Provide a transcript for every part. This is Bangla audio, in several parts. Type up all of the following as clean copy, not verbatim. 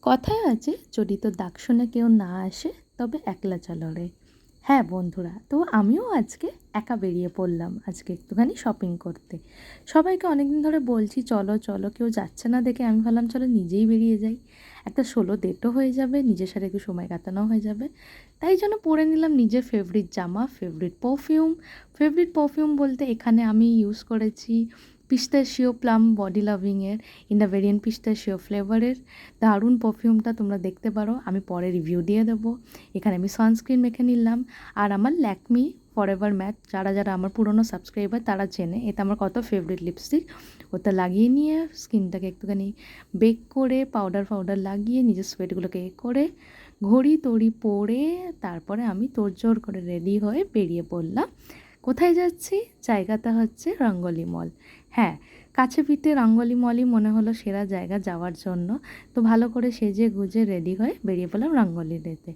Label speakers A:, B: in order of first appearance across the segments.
A: কথায় আছে যদি তোর ডাক শুনে কেউ না আসে তবে একলা চলো রে। হ্যাঁ বন্ধুরা, তো আমিও আজকে একা বেরিয়ে পড়লাম আজকে একটুখানি শপিং করতে। সবাইকে অনেকদিন ধরে বলছি চলো চলো, কেউ যাচ্ছে না দেখে আমি ভাবলাম চলো নিজেই বেরিয়ে যাই। একটা সোলো ডেটও হয়ে যাবে, নিজের সাথে একটু সময় কাটানো হয়ে যাবে। তাই জন্য পরে নিলাম নিজের ফেভারিট জামা, ফেভারিট পারফিউম বলতে এখানে আমি ইউজ করেছি পিস্তাশিও প্লাম বডি লাভিংয়ের ইন দ্য ভেরিয়েন্ট পিস্তাশিও ফ্লেভারের দারুণ পারফিউমটা তোমরা দেখতে পারো, আমি পরে রিভিউ দিয়ে দেবো। এখানে আমি সানস্ক্রিন মেখে নিলাম। আর আমার ল্যাকমি ফরএভার ম্যাট, যারা যারা আমার পুরনো সাবস্ক্রাইবার তারা চেনে, এটা আমার কত ফেভারিট লিপস্টিক। ওটা লাগিয়ে নিয়ে স্কিনটাকে একটুখানি বেক করে পাউডার লাগিয়ে নিজের সোয়েটগুলোকে করে ঘড়ি তড়ি পরে তারপরে আমি তোড়জোড় করে রেডি হয়ে বেরিয়ে পড়লাম। কোথায় যাচ্ছি? জায়গাটা হচ্ছে রঙ্গলি মল। হ্যাঁ, কাছে পিঠে রঙ্গলি মলই মনে হলো সেরা জায়গা যাওয়ার জন্য। তো ভালো করে সেজে গুজে রেডি হয়ে বেরিয়ে পড়লাম রঙ্গলি ডেতে।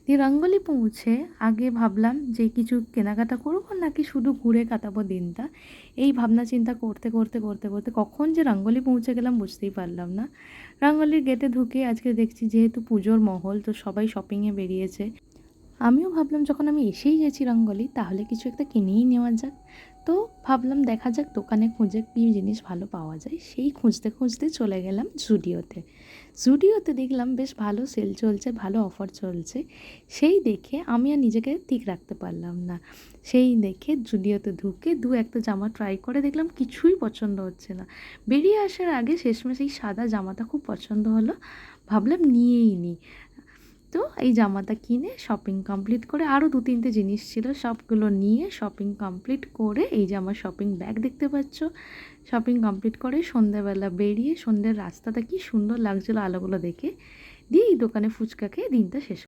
A: দিয়ে রঙ্গলি পৌঁছে আগে ভাবলাম যে কিছু কেনাকাটা করবো নাকি শুধু ঘুরে কাটাবো দিনটা। এই ভাবনা চিন্তা করতে করতে করতে করতে কখন যে রঙ্গলি পৌঁছে গেলাম বুঝতেই পারলাম না। রঙ্গলির গেটে ঢুকে আজকে দেখছি যেহেতু পুজোর মহল, তো সবাই শপিংয়ে বেরিয়েছে। আমিও ভাবলাম যখন আমি এসেই গেছি রঙ্গলি তাহলে কিছু একটা কিনেই নেওয়া যাক। তো ভাবলাম দেখা যাক দোকানে খুঁজে কী জিনিস ভালো পাওয়া যায়। সেই খুঁজতে খুঁজতে চলে গেলাম জুডিওতে দেখলাম বেশ ভালো সেল চলছে, ভালো অফার চলছে। সেই দেখে আমি আর নিজেকে ঠিক রাখতে পারলাম না। সেই দেখে জুডিওতে ঢুকে একটা জামা ট্রাই করে দেখলাম কিছুই পছন্দ হচ্ছে না। বেরিয়ে আসার আগে শেষমেশ এই সাদা জামাটা খুব পছন্দ হলো, ভাবলাম নিয়েই নিই। তো এই জামাটা কিনে শপিং কমপ্লিট করে আরও 2-3টে জিনিস ছিল, সবগুলো নিয়ে শপিং কমপ্লিট করে এই যে আমার শপিং ব্যাগ দেখতে পাচ্ছ, শপিং কমপ্লিট করে সন্ধ্যাবেলা বেরিয়ে সন্ধ্যের রাস্তাটা কি সুন্দর লাগছিলো আলোগুলো দেখে, দিয়ে এই দোকানে ফুচকা খেয়ে দিনটা শেষ